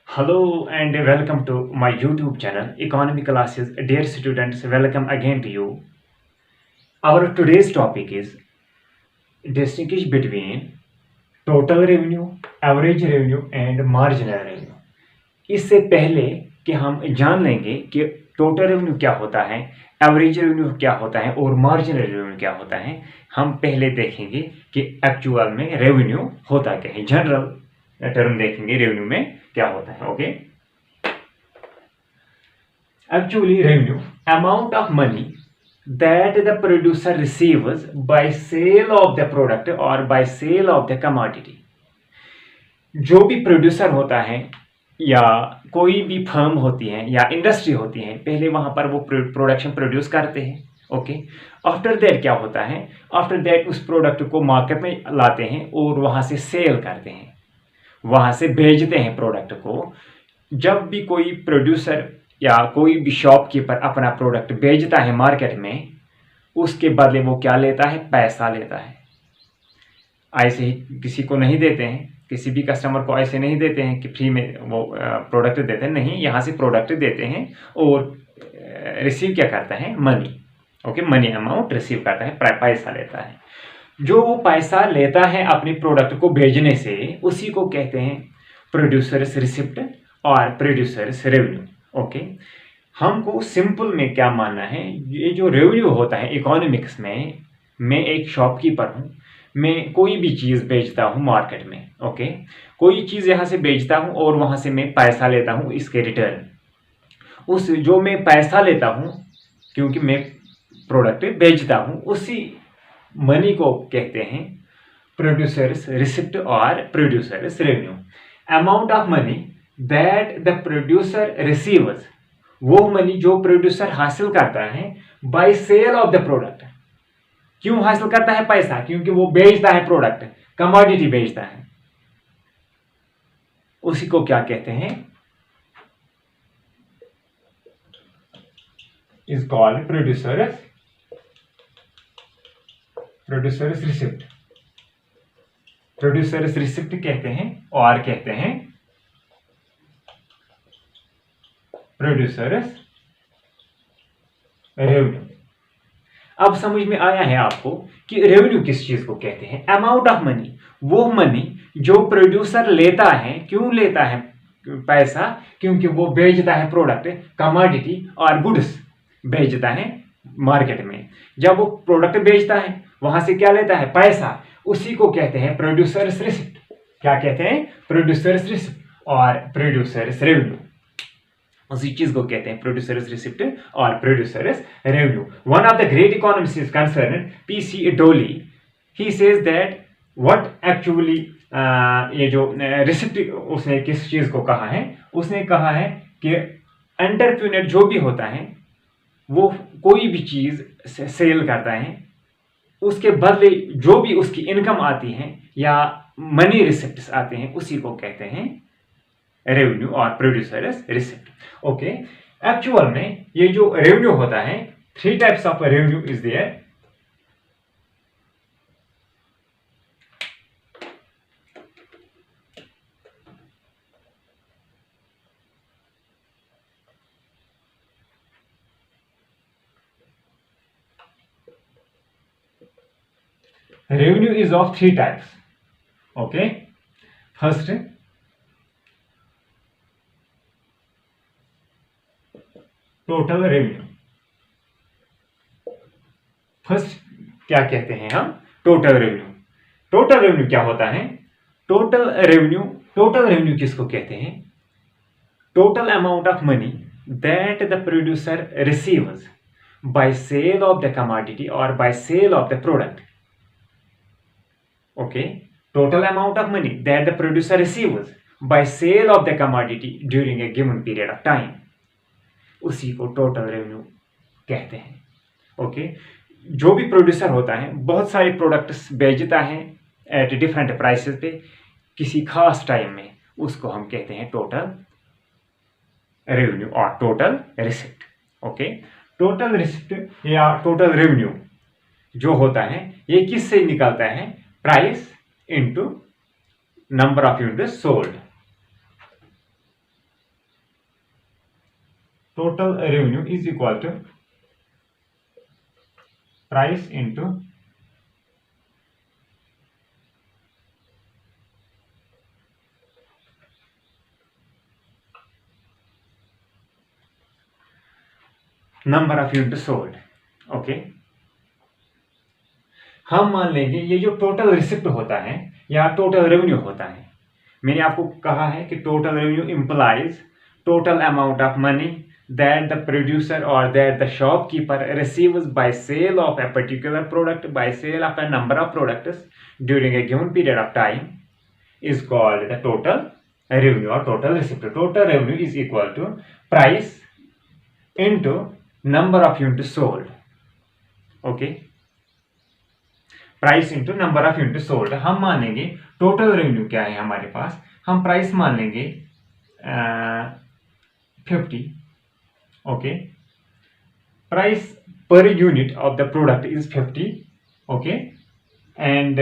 Hello and welcome to my YouTube channel, Economy Classes. Dear students, welcome again to you. Our today's topic is distinguish between total revenue, average revenue and marginal revenue. इससे पहले कि हम जान लेंगे कि total revenue क्या होता है, एवरेज रेवेन्यू क्या होता है और मार्जिनल रेवेन्यू क्या होता है, हम पहले देखेंगे कि एक्चुअल में रेवेन्यू होता क्या है। जनरल टर्म देखेंगे रेवेन्यू में क्या होता है। Okay, actually revenue amount of money that the producer receives by sale of the product or by sale of the commodity। जो भी प्रोड्यूसर होता है या कोई भी फर्म होती है या इंडस्ट्री होती है, पहले वहां पर वो प्रोडक्शन प्रोड्यूस करते हैं। ओके, आफ्टर दैट क्या होता है, आफ्टर दैट उस प्रोडक्ट को मार्केट में लाते हैं और वहां से सेल करते हैं, वहां से बेचते हैं प्रोडक्ट को। जब भी कोई प्रोड्यूसर या कोई भी शॉपकीपर अपना प्रोडक्ट बेचता है मार्केट में, उसके बदले वो क्या लेता है, पैसा लेता है। ऐसे ही किसी को नहीं देते हैं, किसी भी कस्टमर को ऐसे नहीं देते हैं कि फ्री में वो प्रोडक्ट देते हैं, नहीं, यहाँ से प्रोडक्ट देते हैं और रिसीव क्या करता है, money. Okay, money amount receive करता है, पैसा लेता है। जो वो पैसा लेता है अपने प्रोडक्ट को बेचने से, उसी को कहते हैं प्रोड्यूसर्स रिसिप्ट और प्रोड्यूसर्स रेवेन्यू। ओके, हमको सिंपल में क्या मानना है, ये जो रेवेन्यू होता है इकोनॉमिक्स में, मैं एक शॉपकीपर हूँ, मैं कोई भी चीज़ बेचता हूँ मार्केट में। ओके, कोई चीज़ यहाँ से बेचता हूँ और वहाँ से मैं पैसा लेता हूँ इसके रिटर्न। उस जो मैं पैसा लेता हूँ, क्योंकि मैं प्रोडक्ट बेचता हूँ, उसी मनी को कहते हैं प्रोड्यूसर्स रिसिप्ट और producers revenue. Amount of money that the producer receives, वो मनी जो प्रोड्यूसर हासिल करता है by sale of the product. क्यों हासिल करता है पैसा, क्योंकि वो बेचता है प्रोडक्ट, कमोडिटी बेचता है, उसी को क्या कहते हैं, is called producers receipt. Producers receipt कहते हैं और कहते हैं प्रोड्यूसर्स रेवेन्यू। अब समझ में आया है आपको कि रेवेन्यू किस चीज को कहते हैं। अमाउंट ऑफ मनी, वो मनी जो प्रोड्यूसर लेता है। क्यों लेता है पैसा, क्योंकि वो बेचता है प्रोडक्ट, कमोडिटी और गुड्स बेचता है मार्केट में। जब वो प्रोडक्ट बेचता है, वहां से क्या लेता है, पैसा, उसी को कहते हैं प्रोड्यूसर्स रिसिप्ट। क्या कहते हैं, प्रोड्यूसर्स रिसिप्ट और प्रोड्यूसर्स रेवेन्यू, उसी चीज को कहते हैं प्रोड्यूसर्स रिसिप्ट और producers revenue. One of the great economist is concern P C Dooley, he says that what actually, ये जो रिसिप्ट, उसने किस चीज को कहा है, उसने कहा है कि एंटरप्रेन्योर जो भी होता है वो कोई भी चीज सेल करता है, उसके बदले जो भी उसकी इनकम आती है या मनी रिसिप्ट्स आते हैं, उसी को कहते हैं रेवेन्यू और प्रोड्यूसर्स रिसिप्ट। ओके, एक्चुअल में ये जो रेवेन्यू होता है, 3 types of revenue is there. Revenue is of 3 types. Okay, first total revenue. First क्या कहते हैं हम, टोटल रेवेन्यू। टोटल रेवेन्यू क्या होता है, टोटल रेवेन्यू किसको कहते हैं, total amount of money that the producer receives by sale of the commodity और by sale of the product. Okay, total amount of money that the producer receives by sale of the commodity during a given period of time, उसी को total revenue कहते हैं। Okay, जो भी producer होता है बहुत सारे प्रोडक्ट्स बेचता है एट डिफरेंट प्राइसेस पे किसी खास टाइम में, उसको हम कहते हैं टोटल रेवेन्यू और total receipt. Okay, total receipt या टोटल रेवेन्यू जो होता है, ये किससे निकलता है, price into number of units sold. Total revenue is equal to price into number of unit sold. Okay, हम मान लेंगे ये जो टोटल रिसिप्ट होता है या टोटल रेवेन्यू होता है, मैंने आपको कहा है कि total revenue implies total amount of money that the producer or that the shopkeeper receives by sale of a particular product, by sale of a number of products during a given period of time is called the total revenue or total receipt. Total revenue is equal to price into number of units sold. Okay, price into number of unit sold. हम मानेंगे total revenue क्या है हमारे पास, हम price मान लेंगे 50। Okay, price पर unit of the product is 50। Okay, and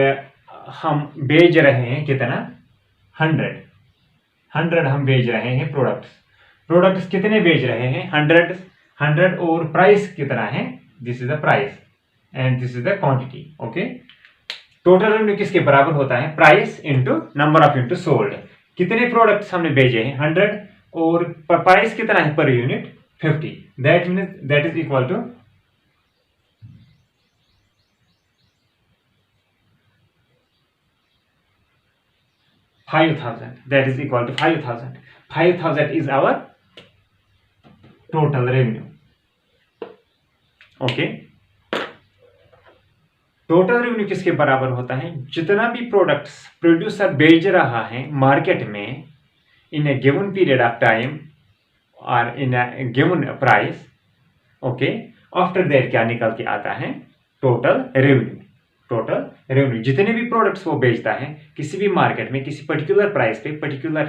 हम बेच रहे हैं कितना, 100 हम बेच रहे हैं प्रोडक्ट्स कितने बेच रहे हैं, 100 और प्राइस कितना है, this is the price and this is the quantity. Okay, total revenue किसके बराबर होता है, price into number of unit sold. कितने प्रोडक्ट्स हमने बेचे हैं, 100 और प्राइस कितना है per unit, 50। That means that is equal to 5,000। That is equal to 5,000। 5,000 is our total revenue. Okay, total revenue किसके बराबर होता है, जितना भी प्रोडक्ट्स प्रोड्यूसर बेच रहा है मार्केट में in a given period of time और in a given price. Okay, after that क्या निकल के आता है, टोटल रेवेन्यू। टोटल रेवेन्यू जितने भी प्रोडक्ट्स वो बेचता है किसी भी मार्केट में किसी पर्टिकुलर प्राइस पे पर्टिकुलर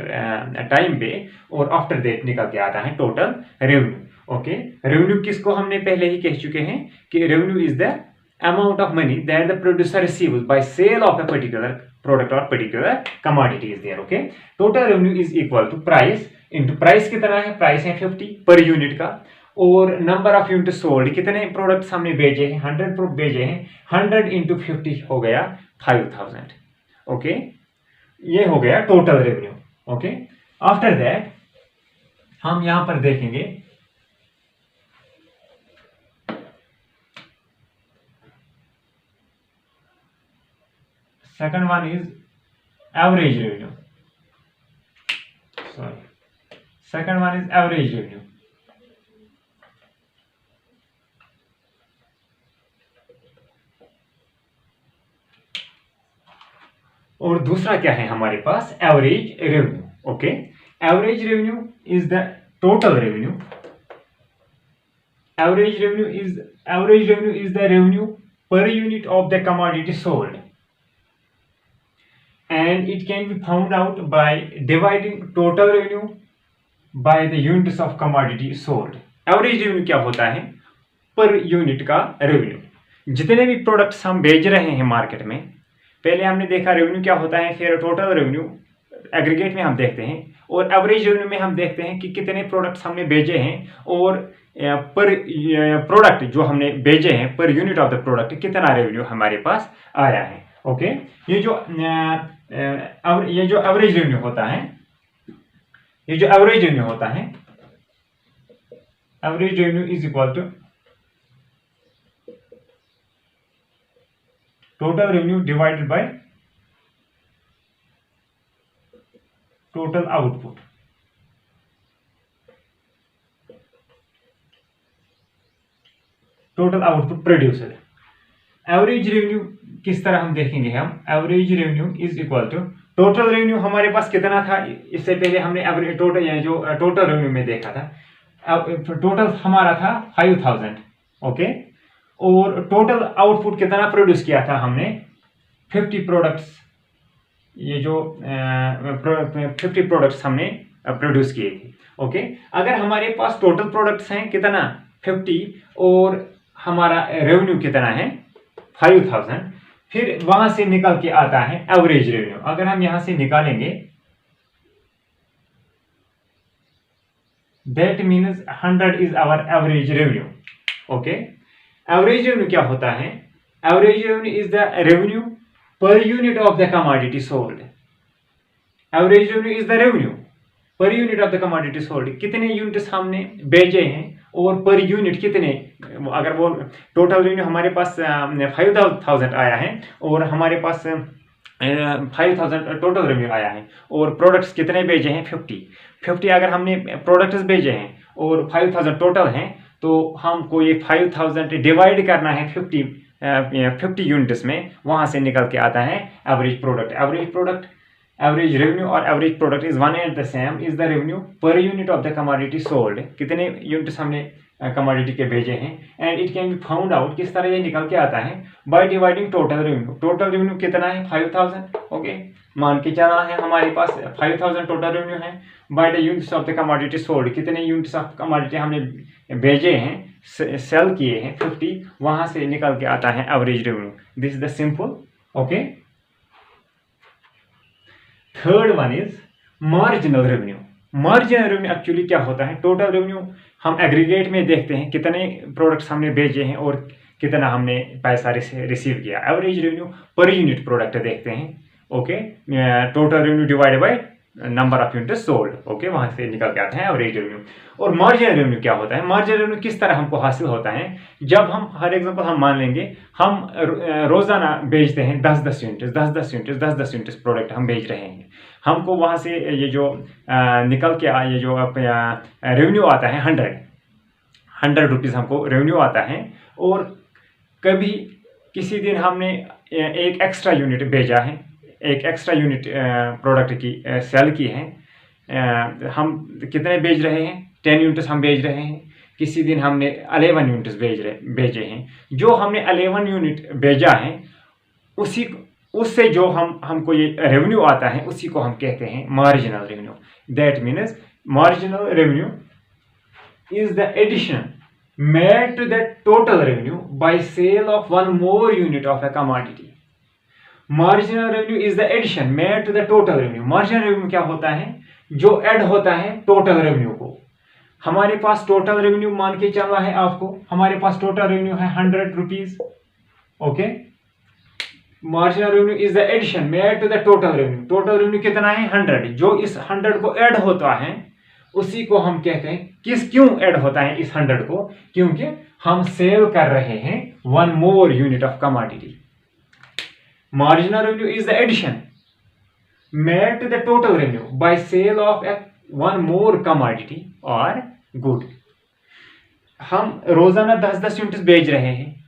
टाइम पे, और आफ्टर दैट निकल के आता है टोटल रेवेन्यू। ओके, रेवेन्यू किसको हमने पहले ही कह चुके हैं कि revenue is the amount of money that the producer receives by sale of a particular product or particular commodity is there. Okay, total revenue is equal to price into price कितना है, price है 50 per unit का, और number of unit sold कितने products हमने बेचे हैं, 100 product बेचे हैं, 100 इंटू 50 हो गया 5,000। ओके, ये हो गया total revenue. Okay, after that हम यहां पर देखेंगे second one is average revenue. Second one is average revenue. और दूसरा क्या है हमारे पास, average revenue. Okay, average revenue is the total revenue. Average revenue is the revenue per unit of the commodity sold, and it can be found out by dividing total revenue by the units of commodity sold. Average revenue क्या होता है, per unit का revenue. जितने भी products हम बेच रहे हैं मार्केट में, पहले हमने देखा रेवेन्यू क्या होता है, फिर टोटल रेवेन्यू एग्रीगेट में हम देखते हैं, और एवरेज रेवेन्यू में हम देखते हैं कि कितने प्रोडक्ट्स हमने बेचे हैं और पर प्रोडक्ट जो हमने बेचे हैं पर यूनिट ऑफ द प्रोडक्ट कितना रेवेन्यू हमारे पास आया है। ओके, ये जो एवरेज रेवेन्यू होता है, average revenue is equal to total revenue divided by total output. Total output producer. Average revenue किस तरह हम देखेंगे, हम average revenue is equal to total revenue हमारे पास कितना था, इससे पहले हमने एवरेज टोटल रेवेन्यू में देखा था, टोटल हमारा था 5,000। ओके, और टोटल आउटपुट कितना प्रोड्यूस किया था हमने, 50 प्रोडक्ट्स। ये जो 50 प्रोडक्ट्स हमने प्रोड्यूस किए थे। ओके, अगर हमारे पास टोटल प्रोडक्ट्स हैं कितना 50 और हमारा रेवेन्यू कितना है 5,000, फिर वहां से निकल के आता है एवरेज रेवेन्यू। अगर हम यहां से निकालेंगे that means 100 is our average revenue. Okay, average revenue क्या होता है? Average revenue is the revenue per unit of the commodity sold. Average revenue is the revenue per unit of the commodity sold. कितने units हमने बेचे हैं और per unit कितने, अगर वो टोटल रेवेन्यू हमारे पास 5000 आया है और हमारे पास 5000 टोटल रेवेन्यू आया है और प्रोडक्ट्स कितने बेचे हैं 50 अगर हमने प्रोडक्ट्स बेचे हैं और 5000 टोटल हैं तो हमको ये 5000 डिवाइड करना है 50 यूनिट्स में, वहां से निकल के आता है एवरेज प्रोडक्ट। एवरेज रेवेन्यू और average product is one and the same, is the revenue per unit of the commodity sold. कितने यूनिट्स हमने कमोडिटी के भेजे हैं, and it can be found out, किस तरह ये निकल के आता है, by dividing total revenue. Total revenue कितना है 5000। ओके, मान के चला है हमारे पास 5000 टोटल रेवेन्यू है, by the units of the commodity sold. कितने यूनिट्स ऑफ कमोडिटी हमने भेजे हैं, सेल किए हैं 50, वहां से निकल के आता है average revenue. This is the simple. Okay, third one is marginal revenue. Marginal revenue actually क्या होता है? टोटल रेवेन्यू हम एग्रीगेट में देखते हैं कितने प्रोडक्ट्स हमने बेचे हैं और कितना हमने पैसा रिसीव किया। Average revenue per unit product देखते हैं। Okay, total revenue divide by number of unit sold. Okay, वहां से निकल के आता है एवरेज रेवेन्यू। और मार्जिनल रेवेन्यू क्या होता है? मार्जिनल रेवेन्यू किस तरह हमको हासिल होता है? जब हम, हर एग्जांपल हम मान लेंगे, हम रोजाना बेचते हैं 10-10 यूनिट्स प्रोडक्ट हम बेच रहे हैं, हमको वहां से ये जो निकल के ये जो रेवेन्यू आता है 100 रुपीज़ हमको रेवेन्यू आता है। और कभी किसी दिन हमने एक एक्स्ट्रा यूनिट भेजा है, एक एक्स्ट्रा यूनिट प्रोडक्ट की सेल की है, हम कितने बेच रहे हैं 10 यूनिट्स हम बेच रहे हैं। किसी दिन हमने 11 यूनिट्स भेजे हैं। जो हमने 11 यूनिट भेजा है उससे जो हमको ये रेवेन्यू आता है उसी को हम कहते हैं marginal revenue. That means marginal revenue is the addition made to the total revenue by sale of one more unit of a commodity. Marginal revenue is the addition made to the total revenue. Marginal revenue क्या होता है? जो add होता है total revenue को। हमारे पास total revenue मान के चलना है आपको, हमारे पास टोटल रेवेन्यू है 100 rupees. Okay, marginal revenue is the addition made to the total revenue. Total revenue कितना है 100, जो इस 100 को ऐड होता है उसी को हम कहते हैं। क्यों ऐड होता है इस 100 को? क्योंकि हम सेल कर रहे हैं one more unit of commodity. Marginal revenue is the addition made to the total revenue by sale of one more commodity और गुड। हम रोजाना 10-10 यूनिट्स बेच रहे हैं,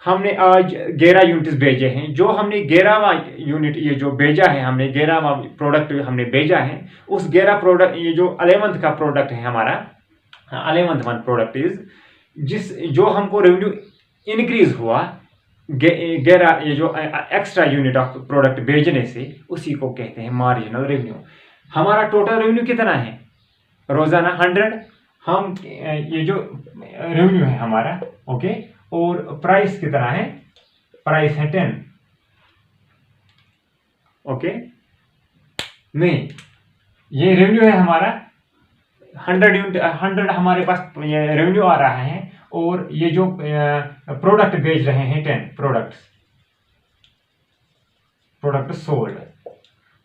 हमने आज 11 यूनिट्स भेजे हैं। जो हमने 11वां यूनिट ये जो भेजा है, हमने 11वां प्रोडक्ट हमने भेजा है, उस 11 प्रोडक्ट, ये जो 11th का प्रोडक्ट है हमारा, 11th वन प्रोडक्ट इज जो हमको रेवेन्यू इंक्रीज हुआ 11 ये जो एक्स्ट्रा यूनिट ऑफ प्रोडक्ट भेजने से, उसी को कहते हैं मार्जिनल रेवेन्यू। हमारा टोटल रेवेन्यू कितना है रोजाना 100, हम ये जो रेवेन्यू है हमारा, ओके, और प्राइस कितना है, प्राइस है 10। ओके, नहीं, ये रेवेन्यू है हमारा 100 यूनिट, 100 हमारे पास ये रेवेन्यू आ रहा है, और ये जो प्रोडक्ट बेच रहे हैं 10 प्रोडक्ट सोल्ड।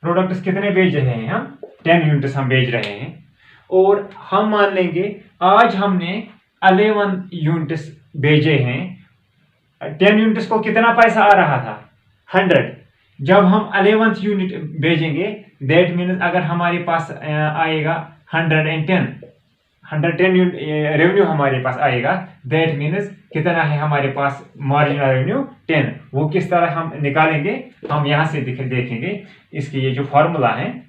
प्रोडक्ट्स कितने बेच रहे हैं हम? 10 यूनिट्स हम बेच रहे हैं। और हम मान लेंगे आज हमने 11 यूनिट्स भेजे हैं। 10 यूनिट्स को कितना पैसा आ रहा था 100। जब हम 11th यूनिट भेजेंगे, दैट मीन्स अगर हमारे पास आएगा 110 यूनिट रेवेन्यू हमारे पास आएगा, दैट मीन्स कितना है हमारे पास मार्जिनल रेवेन्यू 10। वो किस तरह हम निकालेंगे, हम यहां से देखेंगे। इसकी ये जो फॉर्मूला है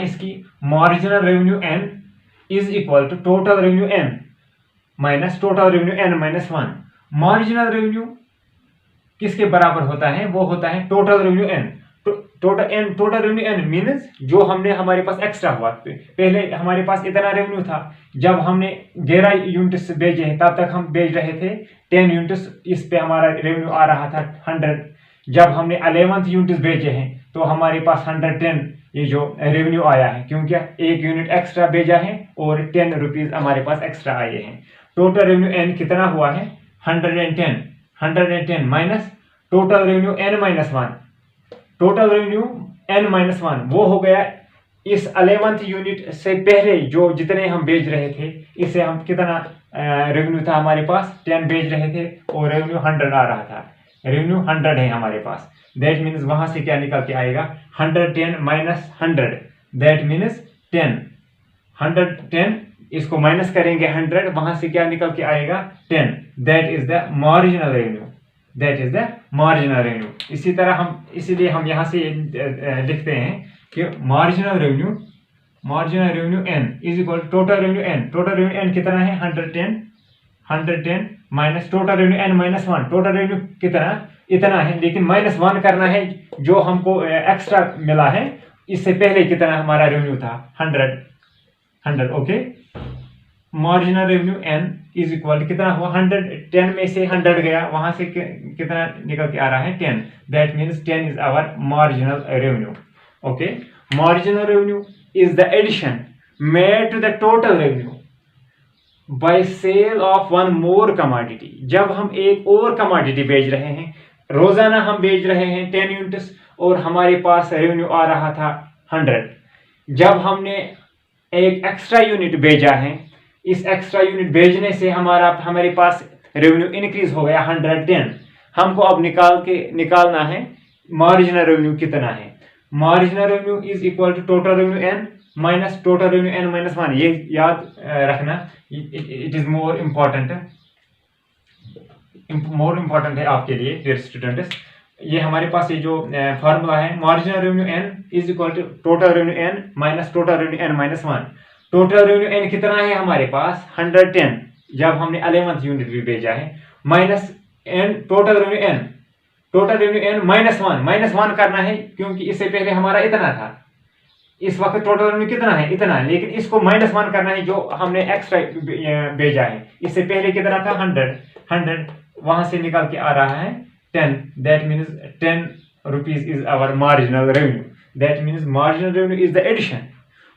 इसकी, marginal revenue n is equal to total revenue n minus total revenue n minus 1। Marginal revenue किसके बराबर होता है? वो होता है total revenue n। Total revenue n means जो हमने हमारे पास एक्स्ट्रा हुआ। पहले हमारे पास इतना रेवेन्यू था, जब हमने 11 यूनिट्स भेजे हैं तब तक हम भेज रहे थे 10 यूनिट्स, इस पे हमारा रेवेन्यू आ रहा था 100। जब हमने 11th यूनिट्स भेजे हैं तो हमारे पास 110 ये जो रेवेन्यू आया है, क्योंकि 1 यूनिट एक्स्ट्रा भेजा है और 10 रुपीज हमारे पास एक्स्ट्रा आए हैं। टोटल रेवेन्यू एन कितना हुआ है 110 minus total revenue N minus 1, total revenue N minus 1 वो हो गया इस 11th यूनिट से पहले जो जितने हम बेच रहे थे, इससे हम कितना रेवेन्यू था हमारे पास 10 बेच रहे थे और रेवेन्यू 100 आ रहा था, रेवेन्यू 100 है हमारे पास। दैट मीन्स वहां से क्या निकल के आएगा 110 माइनस 100, दैट मीन्स 10, 110 इसको माइनस करेंगे 100, वहां से क्या निकल के आएगा 10, that is the marginal revenue, that is the marginal revenue. इसी तरह हम इसीलिए हम यहाँ से लिखते हैं कि marginal revenue N is equal total revenue N, total revenue N कितना है 110 minus total revenue N minus 1, total revenue कितना इतना है, लेकिन माइनस 1 करना है जो हमको एक्स्ट्रा मिला है, इससे पहले कितना हमारा रेवेन्यू था 100 okay. Marginal revenue N is equal कितना हुआ 110 में से 100 गया, वहां से कितना निकल के आ रहा है 10, that means 10 is our marginal revenue okay. Marginal revenue is the addition made to the total revenue by sale of one more commodity. जब हम एक और कमोडिटी बेच रहे हैं, रोजाना हम बेच रहे हैं 10 यूनिट्स और हमारे पास रेवेन्यू आ रहा था 100, जब हमने एक एक्स्ट्रा यूनिट भेजा है, इस एक्स्ट्रा यूनिट भेजने से हमारे पास रेवेन्यू इंक्रीज हो गया 110, हमको अब निकालना है मार्जिनल रेवेन्यू कितना है। Marginal revenue is equal to total revenue N minus total revenue N minus 1, ये याद रखना, इट इज मोर इम्पोर्टेंट है आपके लिए डियर स्टूडेंट्स। ये हमारे पास ये जो फॉर्मूला है marginal revenue N is equal to total revenue N minus total revenue N minus 1। Total revenue N कितना है हमारे पास 110 जब हमने 11th यूनिट भी भेजा है, minus N total revenue N minus 1 करना है क्योंकि इससे पहले हमारा इतना था, इस वक्त टोटल रेवेन्यू कितना है इतना, लेकिन इसको माइनस 1 करना है जो हमने एक्स्ट्रा भेजा है, इससे पहले कितना था 100 वहां से निकल के आ रहा है 10, that means 10 rupees is our marginal revenue, that means marginal revenue is the addition.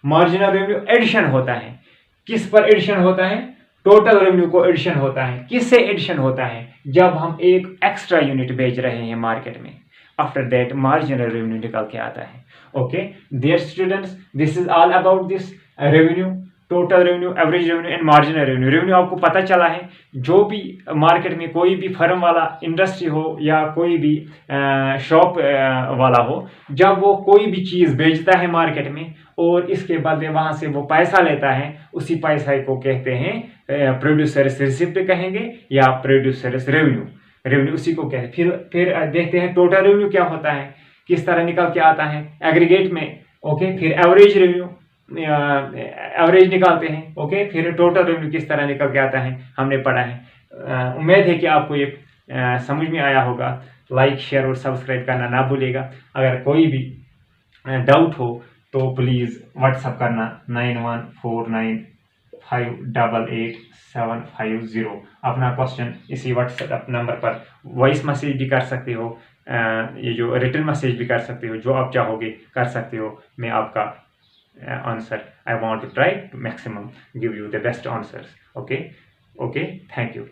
Marginal revenue addition होता है, किस पर एडिशन होता है, टोटल रेवेन्यू को एडिशन होता है। किससे एडिशन होता है, जब हम एक एक्स्ट्रा यूनिट बेच रहे हैं मार्केट में, आफ्टर दैट मार्जिनल रेवेन्यू निकल के आता है okay. Dear students, this is all about this revenue, total revenue, average revenue and marginal revenue. Revenue आपको पता चला है, जो भी मार्केट में कोई भी फर्म वाला इंडस्ट्री हो या कोई भी शॉप वाला हो, जब वो कोई भी चीज़ बेचता है मार्केट में और इसके बदले वहाँ से वो पैसा लेता है, उसी पैसा को कहते हैं प्रोड्यूसर्स रिसिप्ट कहेंगे या प्रोड्यूसर्स रेवेन्यू उसी को कहते हैं। फिर देखते हैं टोटल रेवेन्यू क्या होता है, किस तरह निकल के आता है एग्रीगेट में ओके। फिर एवरेज रेवेन्यू, एवरेज निकालते हैं ओके। फिर टोटल रेवेन्यू किस तरह निकल के आता है हमने पढ़ा है। उम्मीद है कि आपको ये समझ में आया होगा। लाइक शेयर और सब्सक्राइब करना ना भूलिएगा। अगर कोई भी डाउट हो तो प्लीज़ व्हाट्सअप करना 9149588750। अपना क्वेश्चन इसी व्हाट्सएप नंबर पर वॉइस मैसेज भी कर सकते हो, ये जो रिटन मैसेज भी कर सकते हो, जो आप चाहोगे कर सकते हो। मैं आपका answer I want to try to maximum give you the best answers okay. Thank you.